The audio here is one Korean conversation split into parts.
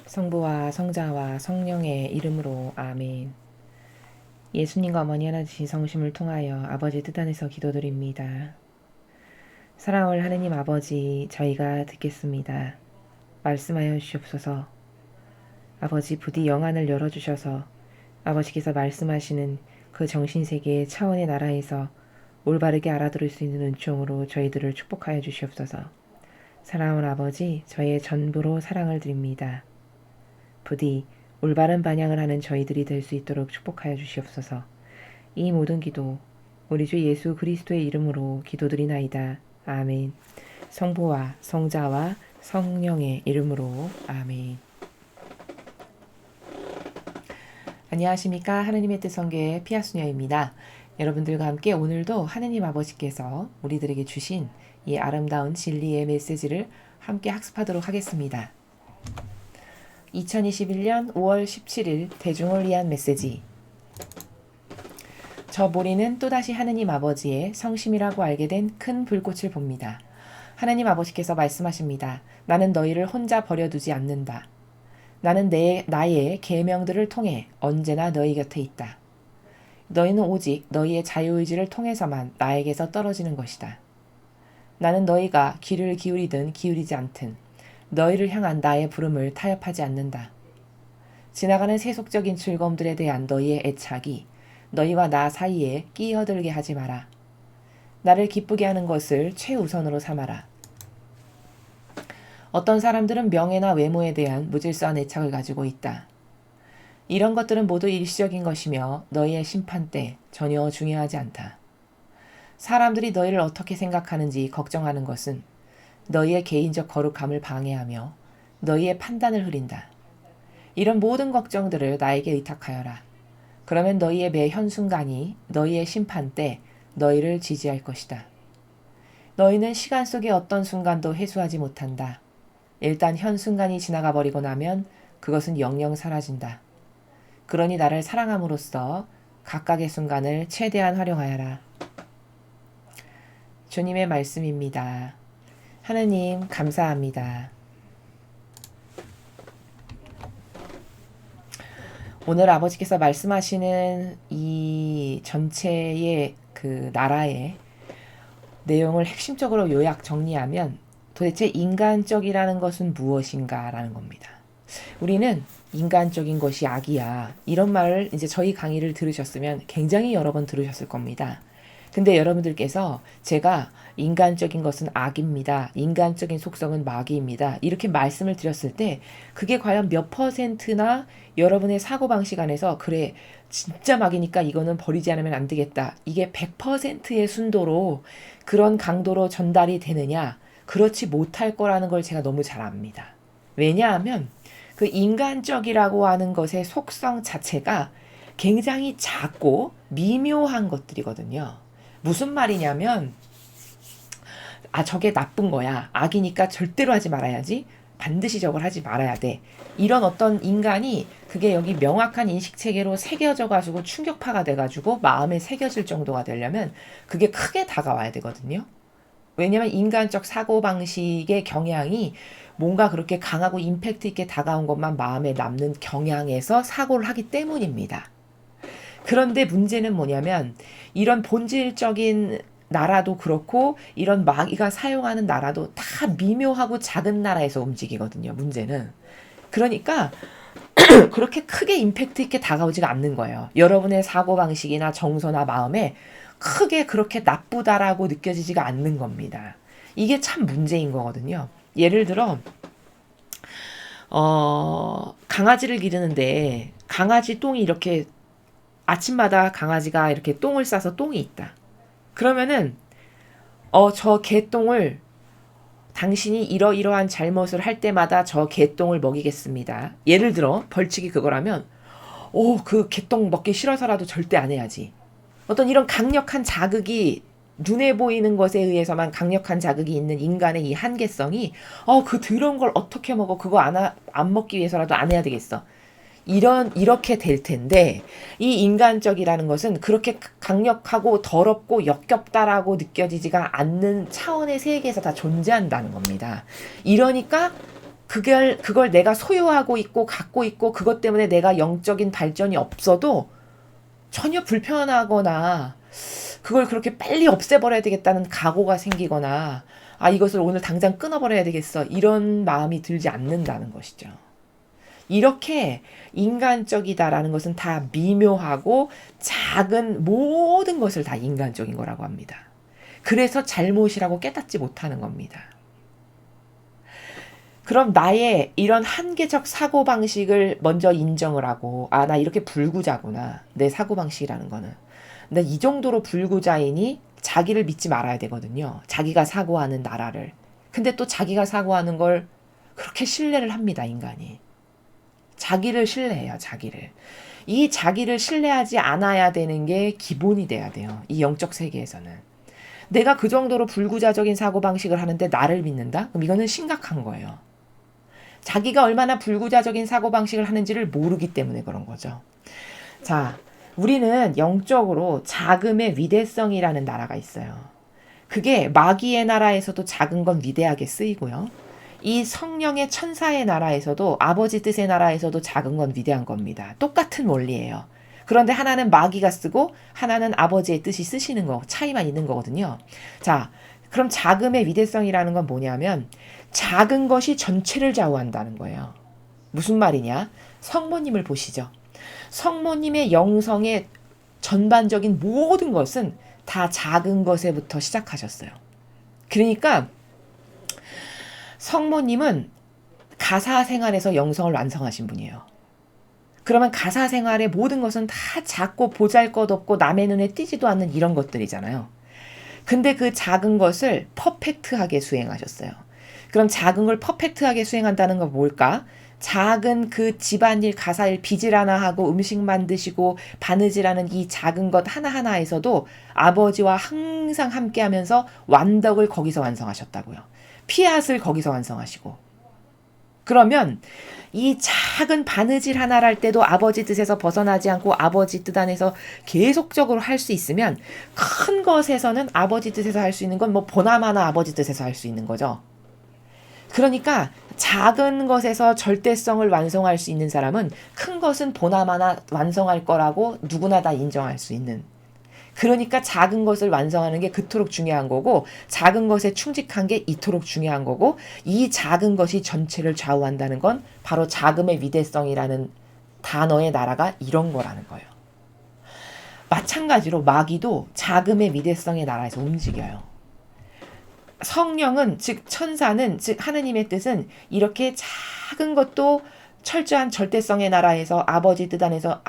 성부와 성자와 성령의 이름으로 아멘. 예수님과 어머니 하나님 성심을 통하여 아버지 뜻 안에서 기도드립니다. 사랑할 하느님 아버지, 저희가 듣겠습니다. 말씀하여 주시옵소서. 아버지, 부디 영안을 열어주셔서 아버지께서 말씀하시는 그 정신세계의 차원의 나라에서 올바르게 알아들을 수 있는 은총으로 저희들을 축복하여 주시옵소서. 사랑하는 아버지, 저의 전부로 사랑을 드립니다. 부디 올바른 반향을 하는 저희들이 될 수 있도록 축복하여 주시옵소서. 이 모든 기도 우리 주 예수 그리스도의 이름으로 기도드리나이다. 아멘. 성부와 성자와 성령의 이름으로 아멘. 안녕하십니까. 하느님의 뜻 성교의 피아수녀입니다. 여러분들과 함께 오늘도 하느님 아버지께서 우리들에게 주신 이 아름다운 진리의 메시지를 함께 학습하도록 하겠습니다. 2021년 5월 17일 대중을 위한 메시지. 저 보리는 또다시 하느님 아버지의 성심이라고 알게 된 큰 불꽃을 봅니다. 하느님 아버지께서 말씀하십니다. 나는 너희를 혼자 버려두지 않는다. 나는 나의 계명들을 통해 언제나 너희 곁에 있다. 너희는 오직 너희의 자유의지를 통해서만 나에게서 떨어지는 것이다. 나는 너희가 귀를 기울이든 기울이지 않든 너희를 향한 나의 부름을 타협하지 않는다. 지나가는 세속적인 즐거움들에 대한 너희의 애착이 너희와 나 사이에 끼어들게 하지 마라. 나를 기쁘게 하는 것을 최우선으로 삼아라. 어떤 사람들은 명예나 외모에 대한 무질서한 애착을 가지고 있다. 이런 것들은 모두 일시적인 것이며 너희의 심판 때 전혀 중요하지 않다. 사람들이 너희를 어떻게 생각하는지 걱정하는 것은 너희의 개인적 거룩함을 방해하며 너희의 판단을 흐린다. 이런 모든 걱정들을 나에게 의탁하여라. 그러면 너희의 매 현순간이 너희의 심판 때 너희를 지지할 것이다. 너희는 시간 속의 어떤 순간도 회수하지 못한다. 일단 현순간이 지나가 버리고 나면 그것은 영영 사라진다. 그러니 나를 사랑함으로써 각각의 순간을 최대한 활용하여라. 주님의 말씀입니다. 하느님 감사합니다. 오늘 아버지께서 말씀하시는 이 전체의 그 나라의 내용을 핵심적으로 요약 정리하면 도대체 인간적이라는 것은 무엇인가라는 겁니다. 우리는 인간적인 것이 악이야. 이런 말을 이제 저희 강의를 들으셨으면 굉장히 여러 번 들으셨을 겁니다. 근데 여러분들께서 제가 인간적인 것은 악입니다. 인간적인 속성은 마귀입니다. 이렇게 말씀을 드렸을 때 그게 과연 몇 퍼센트나 여러분의 사고방식 안에서 그래 진짜 마귀니까 이거는 버리지 않으면 안 되겠다. 이게 100%의 순도로 그런 강도로 전달이 되느냐? 그렇지 못할 거라는 걸 제가 너무 잘 압니다. 왜냐하면 그 인간적이라고 하는 것의 속성 자체가 굉장히 작고 미묘한 것들이거든요. 무슨 말이냐면 저게 나쁜 거야. 악이니까 절대로 하지 말아야지. 반드시 저걸 하지 말아야 돼. 이런 어떤 인간이 그게 여기 명확한 인식체계로 새겨져 가지고 충격파가 돼가지고 마음에 새겨질 정도가 되려면 그게 크게 다가와야 되거든요. 왜냐면 인간적 사고방식의 경향이 뭔가 그렇게 강하고 임팩트 있게 다가온 것만 마음에 남는 경향에서 사고를 하기 때문입니다. 그런데 문제는 뭐냐면 이런 본질적인 나라도 그렇고 이런 마귀가 사용하는 나라도 다 미묘하고 작은 나라에서 움직이거든요. 문제는. 그러니까 그렇게 크게 임팩트 있게 다가오지가 않는 거예요. 여러분의 사고방식이나 정서나 마음에 크게 그렇게 나쁘다라고 느껴지지가 않는 겁니다. 이게 참 문제인 거거든요. 예를 들어 강아지를 기르는데 강아지 똥이 이렇게 아침마다 강아지가 이렇게 똥을 싸서 똥이 있다. 그러면은 저 개똥을 당신이 이러이러한 잘못을 할 때마다 저 개똥을 먹이겠습니다. 예를 들어 벌칙이 그거라면 그 개똥 먹기 싫어서라도 절대 안 해야지. 어떤 이런 강력한 자극이 눈에 보이는 것에 의해서만 강력한 자극이 있는 인간의 이 한계성이 그 더러운 걸 어떻게 먹어. 그거 안 먹기 위해서라도 안 해야 되겠어. 이렇게 될 텐데 이 인간적이라는 것은 그렇게 강력하고 더럽고 역겹다라고 느껴지지가 않는 차원의 세계에서 다 존재한다는 겁니다. 이러니까 그걸 내가 소유하고 있고 갖고 있고 그것 때문에 내가 영적인 발전이 없어도 전혀 불편하거나 그걸 그렇게 빨리 없애버려야 되겠다는 각오가 생기거나 이것을 오늘 당장 끊어버려야 되겠어 이런 마음이 들지 않는다는 것이죠. 이렇게 인간적이다라는 것은 다 미묘하고 작은 모든 것을 다 인간적인 거라고 합니다. 그래서 잘못이라고 깨닫지 못하는 겁니다. 그럼 나의 이런 한계적 사고방식을 먼저 인정을 하고 나 이렇게 불구자구나. 내 사고방식이라는 거는. 근데 이 정도로 불구자이니 자기를 믿지 말아야 되거든요. 자기가 사고하는 나라를. 근데 또 자기가 사고하는 걸 그렇게 신뢰를 합니다. 인간이. 자기를 신뢰해요. 자기를. 이 자기를 신뢰하지 않아야 되는 게 기본이 돼야 돼요. 이 영적 세계에서는. 내가 그 정도로 불구자적인 사고방식을 하는데 나를 믿는다? 그럼 이거는 심각한 거예요. 자기가 얼마나 불구자적인 사고방식을 하는지를 모르기 때문에 그런 거죠. 자, 우리는 영적으로 자금의 위대성이라는 나라가 있어요. 그게 마귀의 나라에서도 작은 건 위대하게 쓰이고요. 이 성령의 천사의 나라에서도 아버지 뜻의 나라에서도 작은 건 위대한 겁니다. 똑같은 원리예요. 그런데 하나는 마귀가 쓰고 하나는 아버지의 뜻이 쓰시는 거 차이만 있는 거거든요. 자, 그럼 자금의 위대성이라는 건 뭐냐면 작은 것이 전체를 좌우한다는 거예요. 무슨 말이냐? 성모님을 보시죠. 성모님의 영성의 전반적인 모든 것은 다 작은 것에부터 시작하셨어요. 그러니까 성모님은 가사 생활에서 영성을 완성하신 분이에요. 그러면 가사 생활의 모든 것은 다 작고 보잘것없고 남의 눈에 띄지도 않는 이런 것들이잖아요. 근데 그 작은 것을 퍼펙트하게 수행하셨어요. 그럼 작은 걸 퍼펙트하게 수행한다는 건 뭘까? 작은 그 집안일, 가사일, 빚을 하나 하고 음식 만드시고 바느질하는 이 작은 것 하나하나에서도 아버지와 항상 함께하면서 완덕을 거기서 완성하셨다고요. 피앗을 거기서 완성하시고. 그러면 이 작은 바느질 하나를 할 때도 아버지 뜻에서 벗어나지 않고 아버지 뜻 안에서 계속적으로 할 수 있으면 큰 것에서는 아버지 뜻에서 할 수 있는 건 뭐 보나마나 아버지 뜻에서 할 수 있는 거죠. 그러니까 작은 것에서 절대성을 완성할 수 있는 사람은 큰 것은 보나마나 완성할 거라고 누구나 다 인정할 수 있는. 그러니까 작은 것을 완성하는 게 그토록 중요한 거고 작은 것에 충직한 게 이토록 중요한 거고 이 작은 것이 전체를 좌우한다는 건 바로 자금의 위대성이라는 단어의 나라가 이런 거라는 거예요. 마찬가지로 마귀도 자금의 위대성의 나라에서 움직여요. 성령은 즉 천사는 즉 하느님의 뜻은 이렇게 작은 것도 철저한 절대성의 나라에서 아버지 뜻 안에서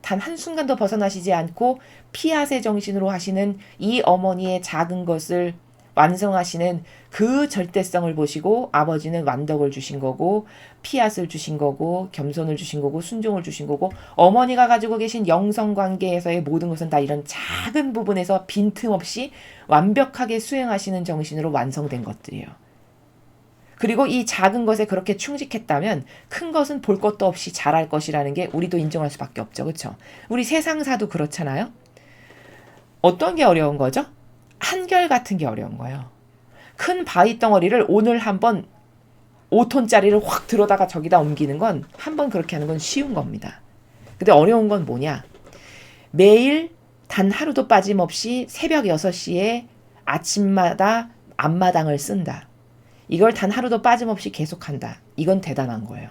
단 한순간도 벗어나시지 않고 피앗의 정신으로 하시는 이 어머니의 작은 것을 완성하시는 그 절대성을 보시고 아버지는 완덕을 주신 거고 피앗을 주신 거고 겸손을 주신 거고 순종을 주신 거고 어머니가 가지고 계신 영성관계에서의 모든 것은 다 이런 작은 부분에서 빈틈없이 완벽하게 수행하시는 정신으로 완성된 것들이에요. 그리고 이 작은 것에 그렇게 충직했다면 큰 것은 볼 것도 없이 잘할 것이라는 게 우리도 인정할 수밖에 없죠. 그렇죠? 우리 세상사도 그렇잖아요. 어떤 게 어려운 거죠? 한결같은 게 어려운 거예요. 큰 바위 덩어리를 오늘 한번 5톤짜리를 확 들어다가 저기다 옮기는 건 한번 그렇게 하는 건 쉬운 겁니다. 근데 어려운 건 뭐냐? 매일 단 하루도 빠짐없이 새벽 6시에 아침마다 앞마당을 쓴다. 이걸 단 하루도 빠짐없이 계속한다. 이건 대단한 거예요.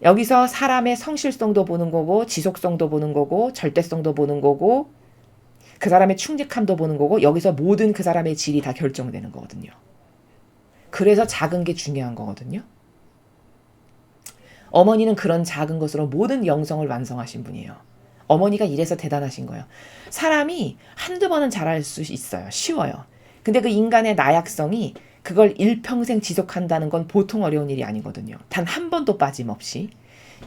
여기서 사람의 성실성도 보는 거고 지속성도 보는 거고 절대성도 보는 거고 그 사람의 충직함도 보는 거고 여기서 모든 그 사람의 질이 다 결정되는 거거든요. 그래서 작은 게 중요한 거거든요. 어머니는 그런 작은 것으로 모든 영성을 완성하신 분이에요. 어머니가 이래서 대단하신 거예요. 사람이 한두 번은 잘할 수 있어요. 쉬워요. 근데 그 인간의 나약성이 그걸 일평생 지속한다는 건 보통 어려운 일이 아니거든요. 단 한 번도 빠짐없이.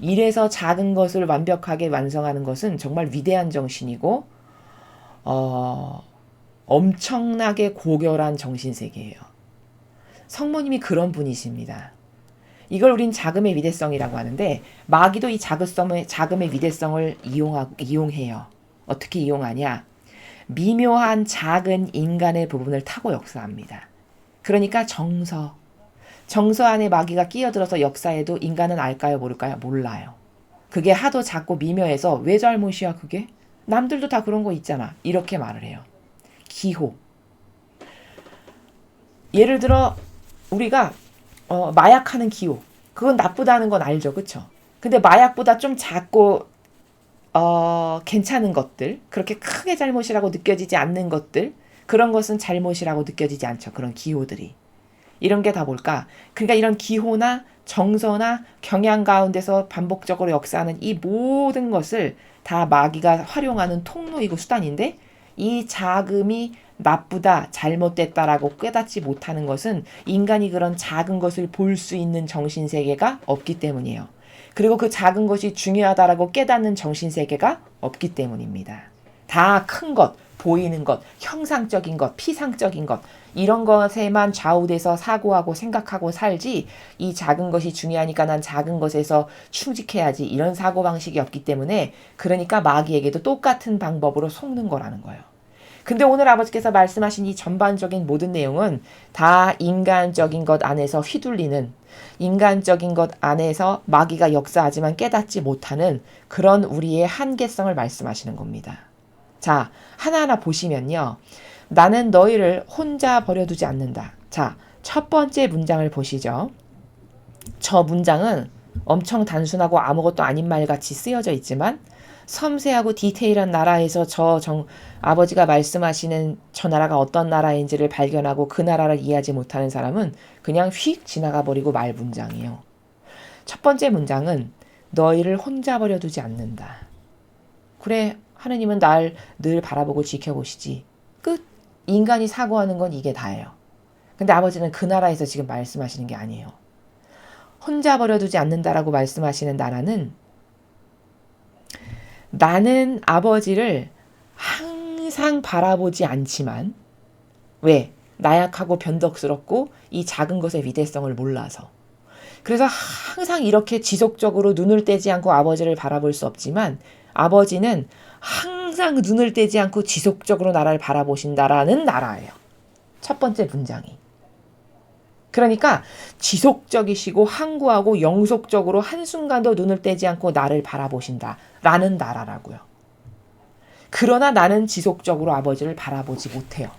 이래서 작은 것을 완벽하게 완성하는 것은 정말 위대한 정신이고 엄청나게 고결한 정신세계예요. 성모님이 그런 분이십니다. 이걸 우린 자금의 위대성이라고 하는데 마귀도 이 자금의 위대성을 이용해요. 어떻게 이용하냐? 미묘한 작은 인간의 부분을 타고 역사합니다. 그러니까 정서, 정서 안에 마귀가 끼어들어서 역사해도 인간은 알까요, 모를까요? 몰라요. 그게 하도 작고 미묘해서 왜 잘못이야, 그게? 남들도 다 그런 거 있잖아. 이렇게 말을 해요. 기호. 예를 들어 우리가 마약하는 기호. 그건 나쁘다는 건 알죠, 그쵸? 근데 마약보다 좀 작고 괜찮은 것들, 그렇게 크게 잘못이라고 느껴지지 않는 것들, 그런 것은 잘못이라고 느껴지지 않죠. 그런 기호들이. 이런 게 다 뭘까? 그러니까 이런 기호나 정서나 경향 가운데서 반복적으로 역사하는 이 모든 것을 다 마귀가 활용하는 통로이고 수단인데, 이 자금이 나쁘다, 잘못됐다라고 깨닫지 못하는 것은 인간이 그런 작은 것을 볼 수 있는 정신세계가 없기 때문이에요. 그리고 그 작은 것이 중요하다라고 깨닫는 정신세계가 없기 때문입니다. 다 큰 것, 보이는 것, 형상적인 것, 피상적인 것, 이런 것에만 좌우돼서 사고하고 생각하고 살지, 이 작은 것이 중요하니까 난 작은 것에서 충직해야지, 이런 사고방식이 없기 때문에, 그러니까 마귀에게도 똑같은 방법으로 속는 거라는 거예요. 근데 오늘 아버지께서 말씀하신 이 전반적인 모든 내용은 다 인간적인 것 안에서 휘둘리는, 인간적인 것 안에서 마귀가 역사하지만 깨닫지 못하는 그런 우리의 한계성을 말씀하시는 겁니다. 자, 하나하나 보시면요. 나는 너희를 혼자 버려두지 않는다. 자, 첫 번째 문장을 보시죠. 저 문장은 엄청 단순하고 아무것도 아닌 말같이 쓰여져 있지만 섬세하고 디테일한 나라에서 아버지가 말씀하시는 저 나라가 어떤 나라인지를 발견하고 그 나라를 이해하지 못하는 사람은 그냥 휙 지나가 버리고 말 문장이에요. 첫 번째 문장은 너희를 혼자 버려두지 않는다. 그래, 하느님은 날 늘 바라보고 지켜보시지. 끝. 인간이 사고하는 건 이게 다예요. 근데 아버지는 그 나라에서 지금 말씀하시는 게 아니에요. 혼자 버려두지 않는다라고 말씀하시는 나라는, 나는 아버지를 항상 바라보지 않지만, 왜? 나약하고 변덕스럽고 이 작은 것의 위대성을 몰라서. 그래서 항상 이렇게 지속적으로 눈을 떼지 않고 아버지를 바라볼 수 없지만, 아버지는 항상 눈을 떼지 않고 지속적으로 나라를 바라보신다라는 나라예요. 첫 번째 문장이. 그러니까 지속적이시고 항구하고 영속적으로 한순간도 눈을 떼지 않고 나를 바라보신다라는 나라라고요. 그러나 나는 지속적으로 아버지를 바라보지 못해요.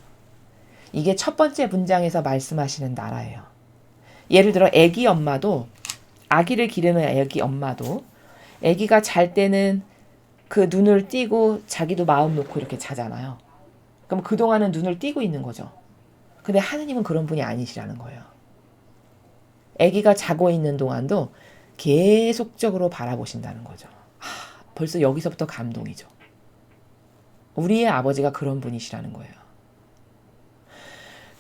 이게 첫 번째 문장에서 말씀하시는 나라예요. 예를 들어 아기 엄마도, 아기를 기르는 아기 엄마도 아기가 잘 때는 그 눈을 띄고 자기도 마음 놓고 이렇게 자잖아요. 그럼 그동안은 눈을 띄고 있는 거죠. 근데 하느님은 그런 분이 아니시라는 거예요. 아기가 자고 있는 동안도 계속적으로 바라보신다는 거죠. 벌써 여기서부터 감동이죠. 우리의 아버지가 그런 분이시라는 거예요.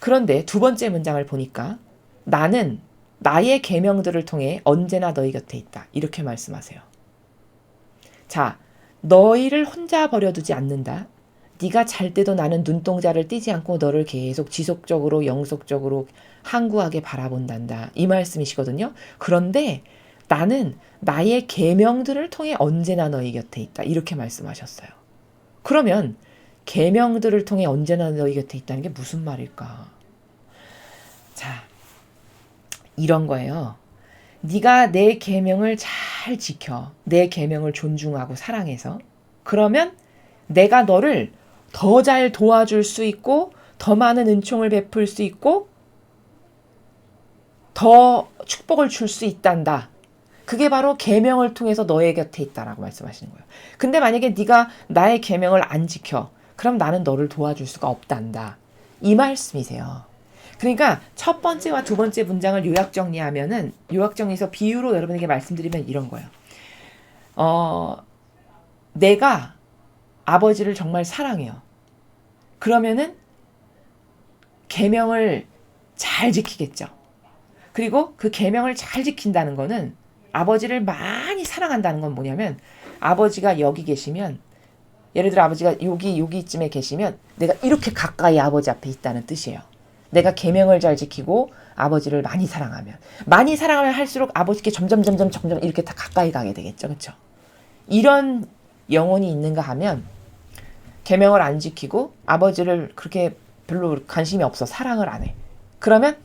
그런데 두 번째 문장을 보니까 나는 나의 계명들을 통해 언제나 너희 곁에 있다. 이렇게 말씀하세요. 자, 너희를 혼자 버려두지 않는다. 네가 잘 때도 나는 눈동자를 띄지 않고 너를 계속 지속적으로 영속적으로 항구하게 바라본단다. 이 말씀이시거든요. 그런데 나는 나의 계명들을 통해 언제나 너희 곁에 있다. 이렇게 말씀하셨어요. 그러면 계명들을 통해 언제나 너희 곁에 있다는 게 무슨 말일까? 자, 이런 거예요. 네가 내 계명을 잘 지켜. 내 계명을 존중하고 사랑해서. 그러면 내가 너를 더 잘 도와줄 수 있고, 더 많은 은총을 베풀 수 있고, 더 축복을 줄 수 있단다. 그게 바로 계명을 통해서 너의 곁에 있다라고 말씀하시는 거예요. 근데 만약에 네가 나의 계명을 안 지켜, 그럼 나는 너를 도와줄 수가 없단다. 이 말씀이세요. 그러니까 첫 번째와 두 번째 문장을 요약 정리하면은, 요약 정리해서 비유로 여러분에게 말씀드리면 이런 거예요. 내가 아버지를 정말 사랑해요. 그러면은 계명을 잘 지키겠죠. 그리고 그 계명을 잘 지킨다는 거는, 아버지를 많이 사랑한다는 건 뭐냐면, 아버지가 여기 계시면, 예를 들어 아버지가 여기쯤에 계시면 내가 이렇게 가까이 아버지 앞에 있다는 뜻이에요. 내가 계명을 잘 지키고 아버지를 많이 사랑하면 할수록 아버지께 점점 이렇게 다 가까이 가게 되겠죠. 그렇죠? 이런 영혼이 있는가 하면, 계명을 안 지키고 아버지를 그렇게 별로 관심이 없어, 사랑을 안 해. 그러면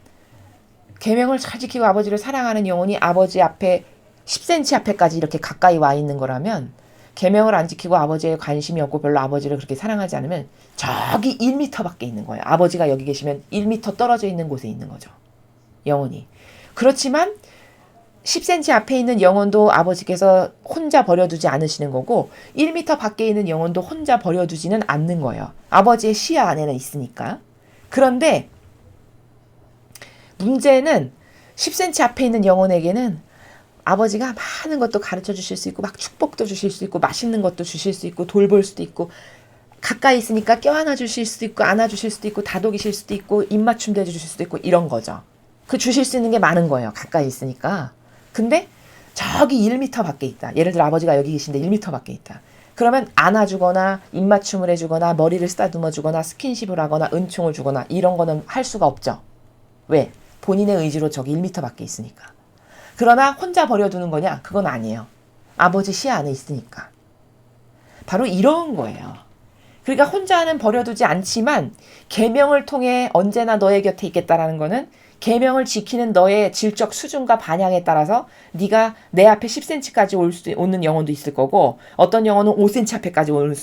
계명을 잘 지키고 아버지를 사랑하는 영혼이 아버지 앞에 10cm 앞에까지 이렇게 가까이 와 있는 거라면, 계명을 안 지키고 아버지에 관심이 없고 별로 아버지를 그렇게 사랑하지 않으면 저기 1m 밖에 있는 거예요. 아버지가 여기 계시면 1m 떨어져 있는 곳에 있는 거죠. 영혼이. 그렇지만 10cm 앞에 있는 영혼도 아버지께서 혼자 버려두지 않으시는 거고 1m 밖에 있는 영혼도 혼자 버려두지는 않는 거예요. 아버지의 시야 안에는 있으니까. 그런데 문제는 10cm 앞에 있는 영혼에게는 아버지가 많은 것도 가르쳐 주실 수 있고 막 축복도 주실 수 있고 맛있는 것도 주실 수 있고 돌볼 수도 있고 가까이 있으니까 껴안아 주실 수도 있고 안아 주실 수도 있고 다독이실 수도 있고 입맞춤도 해주실 수도 있고 이런 거죠. 그 주실 수 있는 게 많은 거예요. 가까이 있으니까. 근데 저기 1m 밖에 있다. 예를 들어 아버지가 여기 계신데 1m 밖에 있다. 그러면 안아주거나 입맞춤을 해주거나 머리를 쓰다듬어 주거나 스킨십을 하거나 은총을 주거나 이런 거는 할 수가 없죠. 왜? 본인의 의지로 저기 1m 밖에 있으니까. 그러나 혼자 버려두는 거냐? 그건 아니에요. 아버지 시야 안에 있으니까. 바로 이런 거예요. 그러니까 혼자는 버려두지 않지만 계명을 통해 언제나 너의 곁에 있겠다라는 거는 계명을 지키는 너의 질적 수준과 반향에 따라서 네가 내 앞에 10cm까지 오는 영혼도 있을 거고 어떤 영혼은 5cm 앞에까지 오는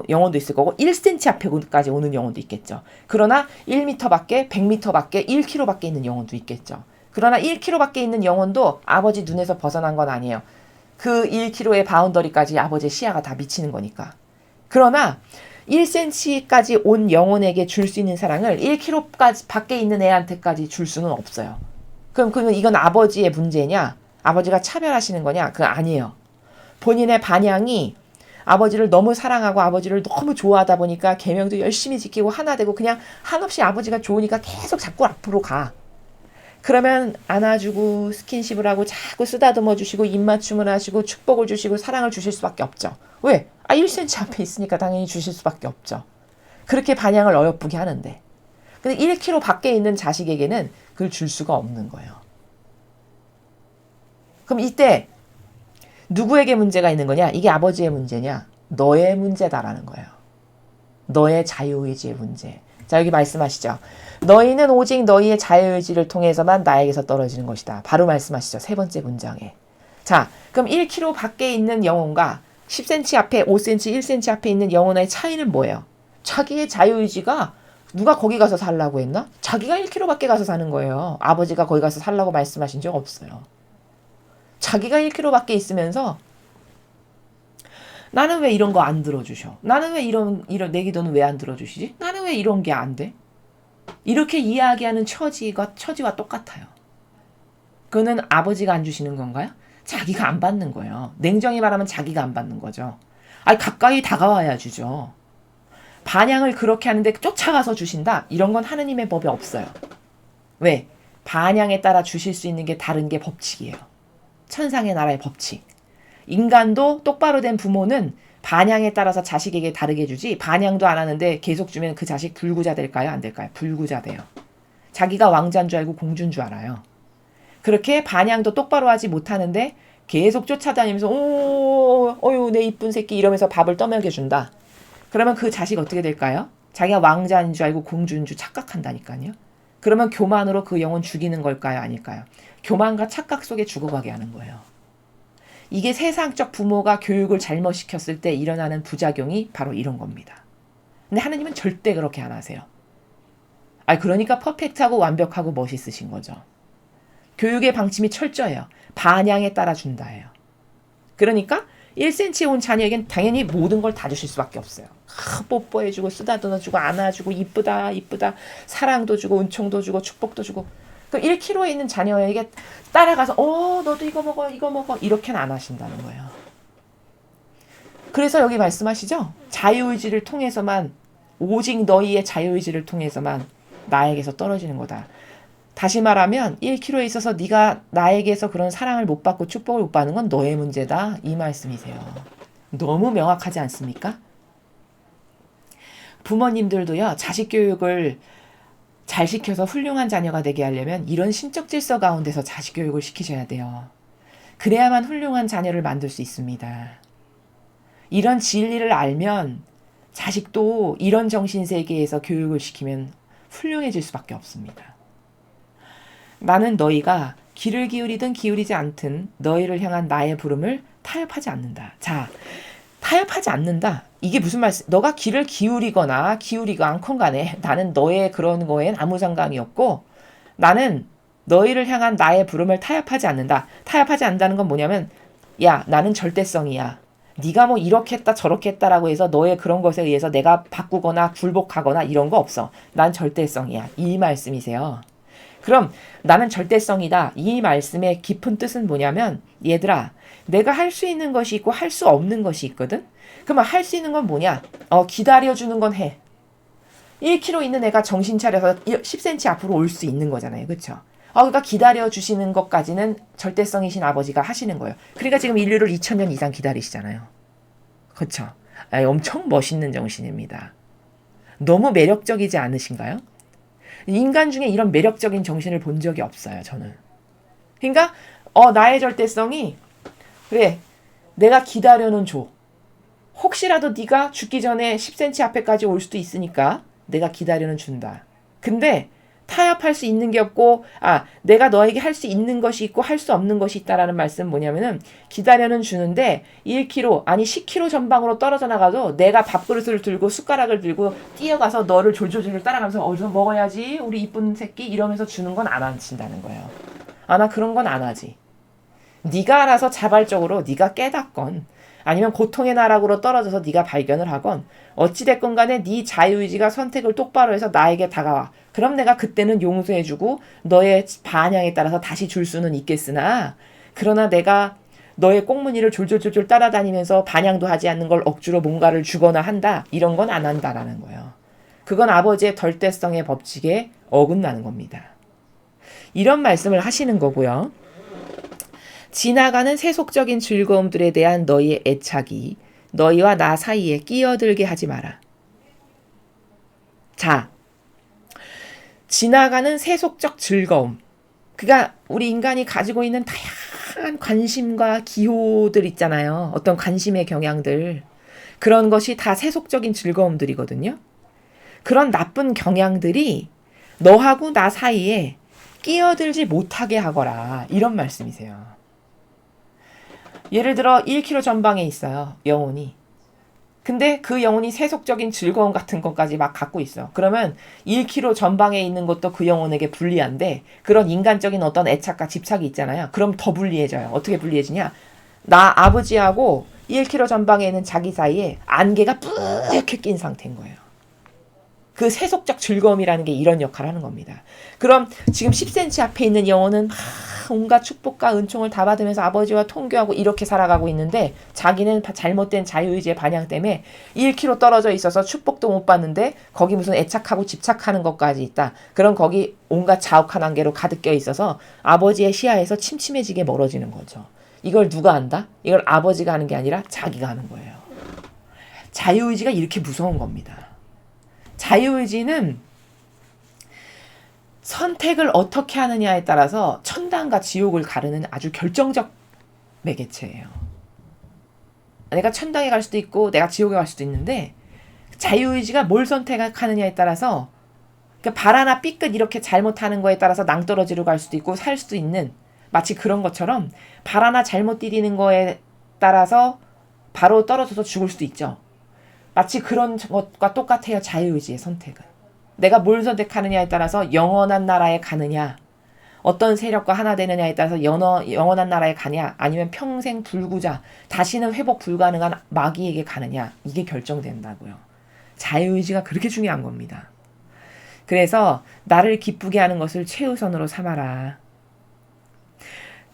영혼도 있을 거고 1cm 앞에까지 오는 영혼도 있겠죠. 그러나 1m 밖에 100m 밖에 1km 밖에 있는 영혼도 있겠죠. 그러나 1km 밖에 있는 영혼도 아버지 눈에서 벗어난 건 아니에요. 그 1km의 바운더리까지 아버지의 시야가 다 미치는 거니까. 그러나 1cm까지 온 영혼에게 줄 수 있는 사랑을 1km까지 밖에 있는 애한테까지 줄 수는 없어요. 그러면 이건 아버지의 문제냐? 아버지가 차별하시는 거냐? 그거 아니에요. 본인의 반향이 아버지를 너무 사랑하고 아버지를 너무 좋아하다 보니까 계명도 열심히 지키고 하나 되고 그냥 한없이 아버지가 좋으니까 계속 자꾸 앞으로 가. 그러면 안아주고 스킨십을 하고 자꾸 쓰다듬어 주시고 입맞춤을 하시고 축복을 주시고 사랑을 주실 수밖에 없죠. 왜? 1cm 앞에 있으니까 당연히 주실 수밖에 없죠. 그렇게 반향을 어여쁘게 하는데. 근데 1km 밖에 있는 자식에게는 그걸 줄 수가 없는 거예요. 그럼 이때 누구에게 문제가 있는 거냐? 이게 아버지의 문제냐? 너의 문제다라는 거예요. 너의 자유의지의 문제. 자, 여기 말씀하시죠. 너희는 오직 너희의 자유의지를 통해서만 나에게서 떨어지는 것이다. 바로 말씀하시죠. 세 번째 문장에. 자, 그럼 1km 밖에 있는 영혼과 10cm 앞에, 5cm, 1cm 앞에 있는 영혼의 차이는 뭐예요? 자기의 자유의지가 누가 거기 가서 살라고 했나? 자기가 1km 밖에 가서 사는 거예요. 아버지가 거기 가서 살라고 말씀하신 적 없어요. 자기가 1km 밖에 있으면서 나는 왜 이런 거 안 들어주셔? 나는 왜 이런 내 기도는 왜 안 들어주시지? 나는 왜 이런 게 안 돼? 이렇게 이야기하는 처지와 똑같아요. 그거는 아버지가 안 주시는 건가요? 자기가 안 받는 거예요. 냉정히 말하면 자기가 안 받는 거죠. 아니 가까이 다가와야 주죠. 반향을 그렇게 하는데 쫓아가서 주신다? 이런 건 하느님의 법에 없어요. 왜? 반향에 따라 주실 수 있는 게 다른 게 법칙이에요. 천상의 나라의 법칙. 인간도 똑바로 된 부모는 반향에 따라서 자식에게 다르게 주지 반향도 안 하는데 계속 주면 그 자식 불구자 될까요? 안 될까요? 불구자 돼요. 자기가 왕자인 줄 알고 공주인 줄 알아요. 그렇게 반향도 똑바로 하지 못하는데 계속 쫓아다니면서 어유 내 이쁜 새끼 이러면서 밥을 떠먹여준다. 그러면 그 자식 어떻게 될까요? 자기가 왕자인 줄 알고 공주인 줄 착각한다니까요. 그러면 교만으로 그 영혼 죽이는 걸까요? 아닐까요? 교만과 착각 속에 죽어가게 하는 거예요. 이게 세상적 부모가 교육을 잘못 시켰을 때 일어나는 부작용이 바로 이런 겁니다. 근데 하나님은 절대 그렇게 안 하세요. 그러니까 퍼펙트하고 완벽하고 멋있으신 거죠. 교육의 방침이 철저해요. 반향에 따라 준다예요. 그러니까 1cm 온 자녀에겐 당연히 모든 걸 다 주실 수밖에 없어요. 뽀뽀해주고 쓰다듬어주고 안아주고 이쁘다 사랑도 주고 은총도 주고 축복도 주고. 그럼 1km에 있는 자녀에게 따라가서 너도 이거 먹어 이렇게는 안 하신다는 거예요. 그래서 여기 말씀하시죠. 자유의지를 통해서만 오직 너희의 자유의지를 통해서만 나에게서 떨어지는 거다. 다시 말하면 1km에 있어서 네가 나에게서 그런 사랑을 못 받고 축복을 못 받는 건 너의 문제다. 이 말씀이세요. 너무 명확하지 않습니까? 부모님들도요. 자식 교육을 잘 시켜서 훌륭한 자녀가 되게 하려면 이런 신적 질서 가운데서 자식 교육을 시키셔야 돼요. 그래야만 훌륭한 자녀를 만들 수 있습니다. 이런 진리를 알면 자식도 이런 정신세계에서 교육을 시키면 훌륭해질 수밖에 없습니다. 나는 너희가 귀를 기울이든 기울이지 않든 너희를 향한 나의 부름을 타협하지 않는다. 자, 타협하지 않는다. 이게 무슨 말씀? 너가 귀를 기울이거나 기울이고 않건 간에 나는 너의 그런 거엔 아무 상관이 없고 나는 너희를 향한 나의 부름을 타협하지 않는다. 타협하지 않는다는 건 뭐냐면 야, 나는 절대성이야. 네가 뭐 이렇게 했다 저렇게 했다라고 해서 너의 그런 것에 의해서 내가 바꾸거나 굴복하거나 이런 거 없어. 난 절대성이야. 이 말씀이세요. 그럼 나는 절대성이다. 이 말씀의 깊은 뜻은 뭐냐면 얘들아 내가 할 수 있는 것이 있고 할 수 없는 것이 있거든. 그러면 할 수 있는 건 뭐냐? 기다려주는 건 해. 1kg 있는 애가 정신 차려서 10cm 앞으로 올 수 있는 거잖아요. 그렇죠? 그러니까 기다려주시는 것까지는 절대성이신 아버지가 하시는 거예요. 그러니까 지금 인류를 2000년 이상 기다리시잖아요. 그렇죠? 엄청 멋있는 정신입니다. 너무 매력적이지 않으신가요? 인간 중에 이런 매력적인 정신을 본 적이 없어요. 저는. 그러니까 나의 절대성이 그래 내가 기다려는 줘. 혹시라도 네가 죽기 전에 10cm 앞에까지 올 수도 있으니까 내가 기다려는 준다. 근데 타협할 수 있는 게 없고 내가 너에게 할 수 있는 것이 있고 할 수 없는 것이 있다라는 말씀은 뭐냐면은 기다려는 주는데 1km 아니 10km 전방으로 떨어져 나가도 내가 밥그릇을 들고 숟가락을 들고 뛰어가서 너를 졸졸졸 따라가면서 어디서 먹어야지 우리 이쁜 새끼 이러면서 주는 건 안 하신다는 거예요. 나 그런 건 안 하지. 네가 알아서 자발적으로 네가 깨닫건 아니면 고통의 나락으로 떨어져서 네가 발견을 하건 어찌됐건 간에 네 자유의지가 선택을 똑바로 해서 나에게 다가와. 그럼 내가 그때는 용서해주고 너의 반향에 따라서 다시 줄 수는 있겠으나 그러나 내가 너의 꽁무니를 졸졸졸졸 따라다니면서 반향도 하지 않는 걸 억지로 뭔가를 주거나 한다. 이런 건 안 한다라는 거예요. 그건 아버지의 절대성의 법칙에 어긋나는 겁니다. 이런 말씀을 하시는 거고요. 지나가는 세속적인 즐거움들에 대한 너희의 애착이 너희와 나 사이에 끼어들게 하지 마라. 자, 지나가는 세속적 즐거움. 그러니까 우리 인간이 가지고 있는 다양한 관심과 기호들 있잖아요. 어떤 관심의 경향들. 그런 것이 다 세속적인 즐거움들이거든요. 그런 나쁜 경향들이 너하고 나 사이에 끼어들지 못하게 하거라. 이런 말씀이세요. 예를 들어 1km 전방에 있어요. 영혼이. 근데 그 영혼이 세속적인 즐거움 같은 것까지 막 갖고 있어. 그러면 1km 전방에 있는 것도 그 영혼에게 불리한데 그런 인간적인 어떤 애착과 집착이 있잖아요. 그럼 더 불리해져요. 어떻게 불리해지냐? 나 아버지하고 1km 전방에 있는 자기 사이에 안개가 뿌옇게 낀 상태인 거예요. 그 세속적 즐거움이라는 게 이런 역할을 하는 겁니다. 그럼 지금 10cm 앞에 있는 영혼은 온갖 축복과 은총을 다 받으면서 아버지와 통교하고 이렇게 살아가고 있는데 자기는 잘못된 자유의지의 반향 때문에 1km 떨어져 있어서 축복도 못 받는데 거기 무슨 애착하고 집착하는 것까지 있다. 그럼 거기 온갖 자욱한 안개로 가득 껴 있어서 아버지의 시야에서 침침해지게 멀어지는 거죠. 이걸 누가 한다? 이걸 아버지가 하는 게 아니라 자기가 하는 거예요. 자유의지가 이렇게 무서운 겁니다. 자유의지는 선택을 어떻게 하느냐에 따라서 천당과 지옥을 가르는 아주 결정적 매개체예요. 내가 천당에 갈 수도 있고 내가 지옥에 갈 수도 있는데 자유의지가 뭘 선택하느냐에 따라서 그러니까 발 하나 삐끗 이렇게 잘못하는 거에 따라서 낭떠러지로 갈 수도 있고 살 수도 있는 마치 그런 것처럼 발 하나 잘못 디디는 거에 따라서 바로 떨어져서 죽을 수도 있죠. 마치 그런 것과 똑같아요. 자유의지의 선택은. 내가 뭘 선택하느냐에 따라서 영원한 나라에 가느냐 어떤 세력과 하나 되느냐에 따라서 영원한 나라에 가냐 아니면 평생 불구자 다시는 회복 불가능한 마귀에게 가느냐 이게 결정된다고요. 자유의지가 그렇게 중요한 겁니다. 그래서 나를 기쁘게 하는 것을 최우선으로 삼아라.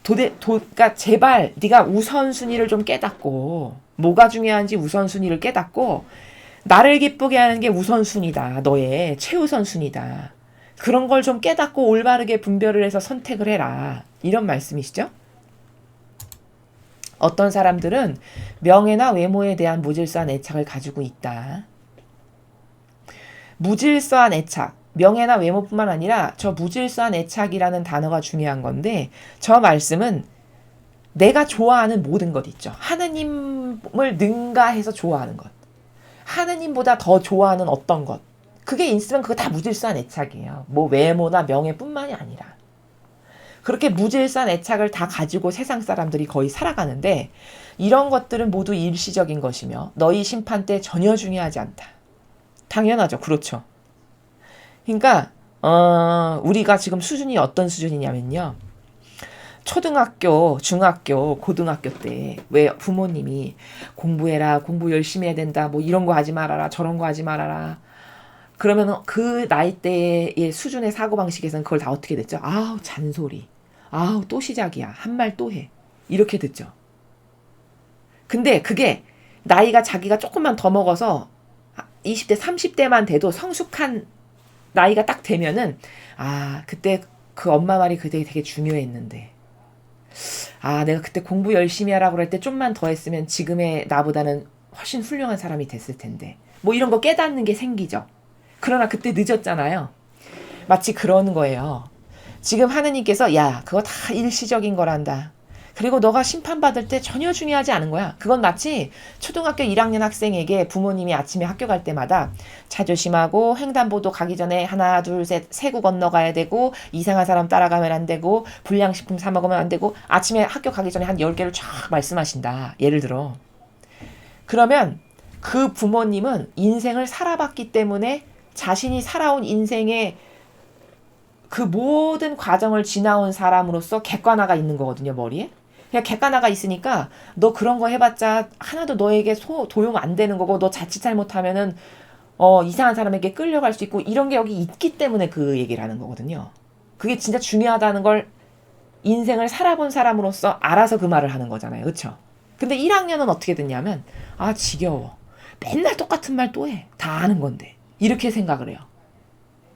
그러니까 제발 네가 우선순위를 좀 깨닫고 뭐가 중요한지 우선순위를 깨닫고 나를 기쁘게 하는 게 우선순위다. 너의 최우선순위다. 그런 걸 좀 깨닫고 올바르게 분별을 해서 선택을 해라. 이런 말씀이시죠? 어떤 사람들은 명예나 외모에 대한 무질서한 애착을 가지고 있다. 무질서한 애착. 명예나 외모뿐만 아니라 저 무질서한 애착이라는 단어가 중요한 건데 저 말씀은 내가 좋아하는 모든 것 있죠. 하느님을 능가해서 좋아하는 것. 하느님보다 더 좋아하는 어떤 것. 그게 있으면 그거 다 무질서한 애착이에요. 뭐 외모나 명예뿐만이 아니라. 그렇게 무질서한 애착을 다 가지고 세상 사람들이 거의 살아가는데 이런 것들은 모두 일시적인 것이며 너희 심판 때 전혀 중요하지 않다. 당연하죠. 그렇죠. 그러니까 우리가 지금 수준이 어떤 수준이냐면요. 초등학교, 중학교, 고등학교 때 왜 부모님이 공부해라, 공부 열심히 해야 된다, 뭐 이런 거 하지 말아라, 저런 거 하지 말아라. 그러면 그 나이대의 수준의 사고방식에서는 그걸 다 어떻게 됐죠? 아우, 잔소리. 아우, 또 시작이야. 한 말 또 해. 이렇게 듣죠. 근데 그게 나이가 자기가 조금만 더 먹어서 20대, 30대만 돼도 성숙한 나이가 딱 되면은 그때 그 엄마 말이 그때 되게 중요했는데 내가 그때 공부 열심히 하라고 그럴 때 좀만 더 했으면 지금의 나보다는 훨씬 훌륭한 사람이 됐을 텐데 뭐 이런 거 깨닫는 게 생기죠. 그러나 그때 늦었잖아요. 마치 그러는 거예요. 지금 하느님께서 야 그거 다 일시적인 거란다. 그리고 너가 심판받을 때 전혀 중요하지 않은 거야. 그건 마치 초등학교 1학년 학생에게 부모님이 아침에 학교 갈 때마다 자조심하고 횡단보도 가기 전에 하나 둘 셋 세고 건너가야 되고 이상한 사람 따라가면 안 되고 불량식품 사 먹으면 안 되고 아침에 학교 가기 전에 한 10개를 쫙 말씀하신다. 예를 들어. 그러면 그 부모님은 인생을 살아봤기 때문에 자신이 살아온 인생의 그 모든 과정을 지나온 사람으로서 객관화가 있는 거거든요, 머리에. 그냥 객관화가 있으니까 너 그런 거 해봤자 하나도 너에게 도용 안 되는 거고 너 자칫 잘못하면은 이상한 사람에게 끌려갈 수 있고 이런 게 여기 있기 때문에 그 얘기를 하는 거거든요. 그게 진짜 중요하다는 걸 인생을 살아본 사람으로서 알아서 그 말을 하는 거잖아요. 그쵸? 근데 1학년은 어떻게 됐냐면 지겨워. 맨날 똑같은 말 또 해. 다 아는 건데. 이렇게 생각을 해요.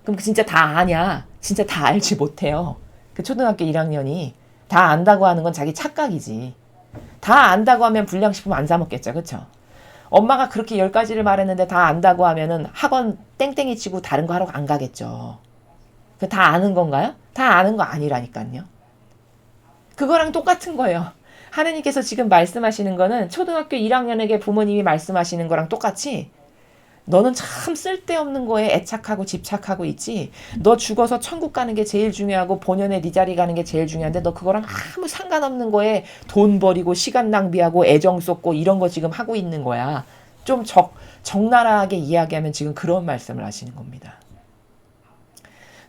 그럼 진짜 다 아냐? 진짜 다 알지 못해요. 그 초등학교 1학년이 다 안다고 하는 건 자기 착각이지. 다 안다고 하면 불량식품 안 사 먹겠죠. 그쵸? 엄마가 그렇게 10가지를 말했는데 다 안다고 하면은 학원 땡땡이 치고 다른 거 하러 안 가겠죠. 그 다 아는 건가요? 다 아는 거 아니라니까요. 그거랑 똑같은 거예요. 하느님께서 지금 말씀하시는 거는 초등학교 1학년에게 부모님이 말씀하시는 거랑 똑같이 너는 참 쓸데없는 거에 애착하고 집착하고 있지. 너 죽어서 천국 가는 게 제일 중요하고 본연의 네 자리 가는 게 제일 중요한데 너 그거랑 아무 상관없는 거에 돈 버리고 시간 낭비하고 애정 쏟고 이런 거 지금 하고 있는 거야. 좀 적나라하게 이야기하면 지금 그런 말씀을 하시는 겁니다.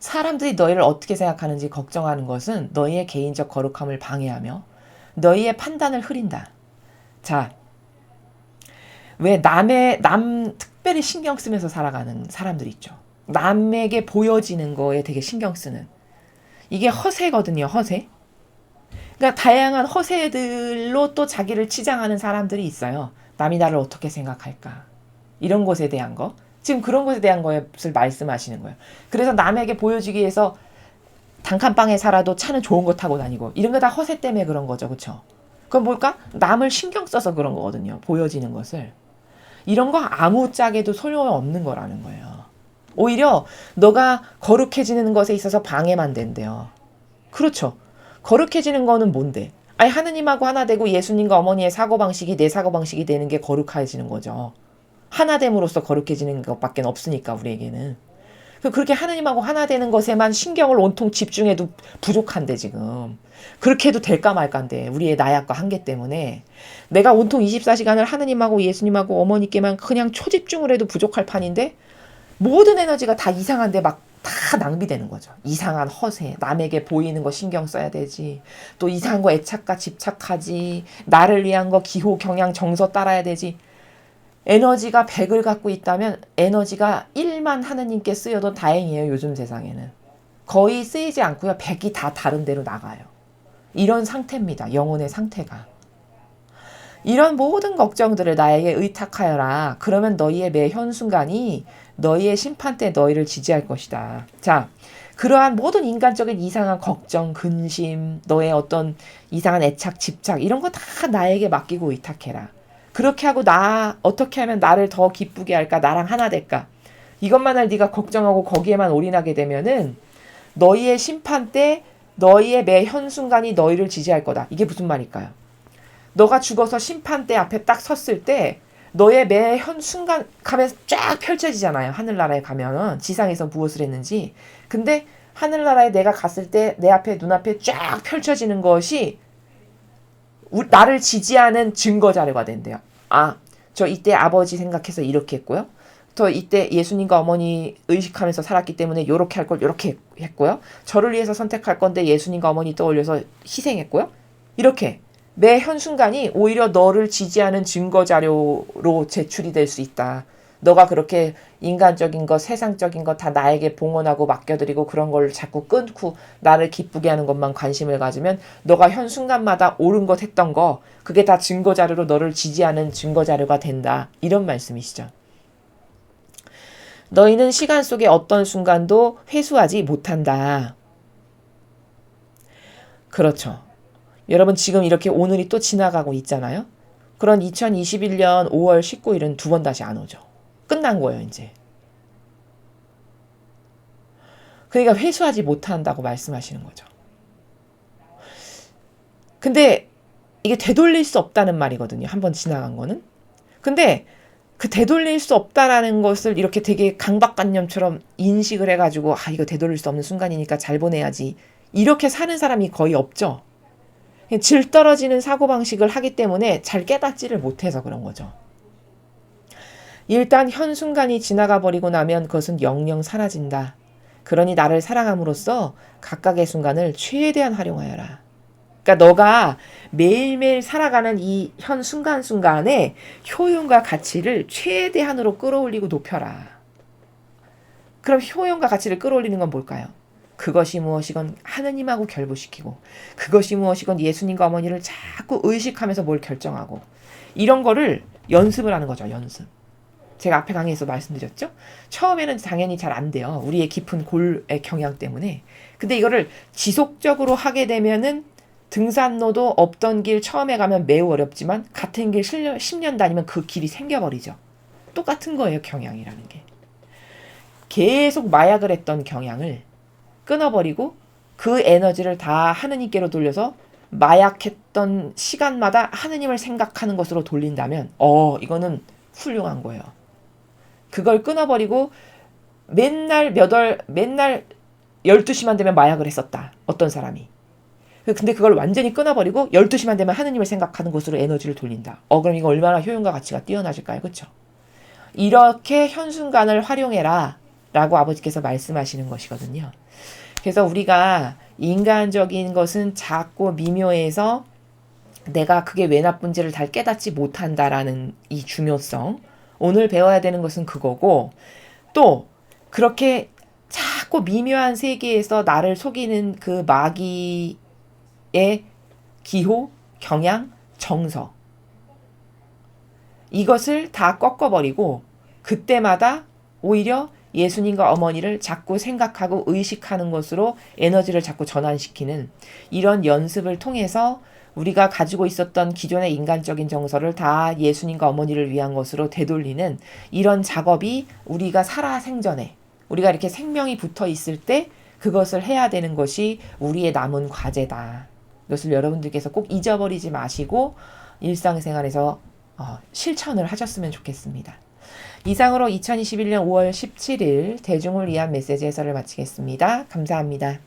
사람들이 너희를 어떻게 생각하는지 걱정하는 것은 너희의 개인적 거룩함을 방해하며 너희의 판단을 흐린다. 자, 왜 남 특별히 신경 쓰면서 살아가는 사람들 있죠. 남에게 보여지는 거에 되게 신경 쓰는. 이게 허세거든요. 허세. 그러니까 다양한 허세들로 또 자기를 치장하는 사람들이 있어요. 남이 나를 어떻게 생각할까. 이런 것에 대한 거. 지금 그런 것에 대한 것을 말씀하시는 거예요. 그래서 남에게 보여주기 위해서 단칸방에 살아도 차는 좋은 거 타고 다니고 이런 거 다 허세 때문에 그런 거죠. 그렇죠? 그건 뭘까? 남을 신경 써서 그런 거거든요. 보여지는 것을. 이런 거 아무짝에도 소용없는 거라는 거예요. 오히려 너가 거룩해지는 것에 있어서 방해만 된대요. 그렇죠. 거룩해지는 거는 뭔데? 하느님하고 하나 되고 예수님과 어머니의 사고방식이 내 사고방식이 되는 게 거룩해지는 거죠. 하나됨으로써 거룩해지는 것밖에 없으니까 우리에게는. 그렇게 하느님하고 하나 되는 것에만 신경을 온통 집중해도 부족한데 지금. 그렇게 해도 될까 말까인데 우리의 나약과 한계 때문에 내가 온통 24시간을 하느님하고 예수님하고 어머니께만 그냥 초집중을 해도 부족할 판인데 모든 에너지가 다 이상한데 막 다 낭비되는 거죠. 이상한 허세, 남에게 보이는 거 신경 써야 되지. 또 이상한 거 애착과 집착하지. 나를 위한 거 기호, 경향, 정서 따라야 되지. 에너지가 100을 갖고 있다면 에너지가 1만 하느님께 쓰여도 다행이에요. 요즘 세상에는. 거의 쓰이지 않고요. 100이 다 다른 데로 나가요. 이런 상태입니다. 영혼의 상태가. 이런 모든 걱정들을 나에게 의탁하여라. 그러면 너희의 매 현순간이 너희의 심판 때 너희를 지지할 것이다. 자, 그러한 모든 인간적인 이상한 걱정, 근심, 너의 어떤 이상한 애착, 집착 이런 거 다 나에게 맡기고 의탁해라. 그렇게 하고 어떻게 하면 나를 더 기쁘게 할까? 나랑 하나 될까? 이것만을 네가 걱정하고 거기에만 올인하게 되면은 너희의 심판 때 너희의 매 현순간이 너희를 지지할 거다. 이게 무슨 말일까요? 너가 죽어서 심판대 앞에 딱 섰을 때 너의 매 현순간 가면 쫙 펼쳐지잖아요. 하늘나라에 가면은 지상에서 무엇을 했는지. 근데 하늘나라에 내가 갔을 때 내 앞에 눈앞에 쫙 펼쳐지는 것이 나를 지지하는 증거 자료가 된대요. 아, 저 이때 아버지 생각해서 이렇게 했고요. 저 이때 예수님과 어머니 의식하면서 살았기 때문에 이렇게 할 걸 이렇게 했고요. 저를 위해서 선택할 건데 예수님과 어머니 떠올려서 희생했고요. 이렇게 매 현순간이 오히려 너를 지지하는 증거 자료로 제출이 될 수 있다. 너가 그렇게 인간적인 것, 세상적인 것 다 나에게 봉헌하고 맡겨드리고 그런 걸 자꾸 끊고 나를 기쁘게 하는 것만 관심을 가지면 너가 현 순간마다 옳은 것 했던 거 그게 다 증거 자료로 너를 지지하는 증거 자료가 된다. 이런 말씀이시죠. 너희는 시간 속의 어떤 순간도 회수하지 못한다. 그렇죠. 여러분 지금 이렇게 오늘이 또 지나가고 있잖아요. 그런 2021년 5월 19일은 두 번 다시 안 오죠. 끝난 거예요, 이제. 그러니까 회수하지 못한다고 말씀하시는 거죠. 근데 이게 되돌릴 수 없다는 말이거든요. 한번 지나간 거는. 근데 그 되돌릴 수 없다라는 것을 이렇게 되게 강박관념처럼 인식을 해가지고 이거 되돌릴 수 없는 순간이니까 잘 보내야지. 이렇게 사는 사람이 거의 없죠. 질 떨어지는 사고방식을 하기 때문에 잘 깨닫지를 못해서 그런 거죠. 일단 현 순간이 지나가 버리고 나면 그것은 영영 사라진다. 그러니 나를 사랑함으로써 각각의 순간을 최대한 활용하여라. 그러니까 너가 매일매일 살아가는 이 현 순간순간에 효용과 가치를 최대한으로 끌어올리고 높여라. 그럼 효용과 가치를 끌어올리는 건 뭘까요? 그것이 무엇이건 하느님하고 결부시키고 그것이 무엇이건 예수님과 어머니를 자꾸 의식하면서 뭘 결정하고 이런 거를 연습을 하는 거죠. 연습. 제가 앞에 강의에서 말씀드렸죠. 처음에는 당연히 잘 안 돼요. 우리의 깊은 골의 경향 때문에. 근데 이거를 지속적으로 하게 되면은 등산로도 없던 길 처음에 가면 매우 어렵지만 같은 길 10년 다니면 그 길이 생겨버리죠. 똑같은 거예요. 경향이라는 게. 계속 마약을 했던 경향을 끊어버리고 그 에너지를 다 하느님께로 돌려서 마약했던 시간마다 하느님을 생각하는 것으로 돌린다면 이거는 훌륭한 거예요. 그걸 끊어버리고 맨날 12시만 되면 마약을 했었다. 어떤 사람이. 근데 그걸 완전히 끊어버리고 12시만 되면 하느님을 생각하는 것으로 에너지를 돌린다. 그럼 이거 얼마나 효용과 가치가 뛰어나질까요? 그렇죠? 이렇게 현순간을 활용해라 라고 아버지께서 말씀하시는 것이거든요. 그래서 우리가 인간적인 것은 작고 미묘해서 내가 그게 왜 나쁜지를 잘 깨닫지 못한다라는 이 중요성. 오늘 배워야 되는 것은 그거고 또 그렇게 작고 미묘한 세계에서 나를 속이는 그 마귀의 기호, 경향, 정서 이것을 다 꺾어버리고 그때마다 오히려 예수님과 어머니를 자꾸 생각하고 의식하는 것으로 에너지를 자꾸 전환시키는 이런 연습을 통해서 우리가 가지고 있었던 기존의 인간적인 정서를 다 예수님과 어머니를 위한 것으로 되돌리는 이런 작업이 우리가 살아생전에 우리가 이렇게 생명이 붙어 있을 때 그것을 해야 되는 것이 우리의 남은 과제다. 이것을 여러분들께서 꼭 잊어버리지 마시고 일상생활에서 실천을 하셨으면 좋겠습니다. 이상으로 2021년 5월 17일 대중을 위한 메시지 해설을 마치겠습니다. 감사합니다.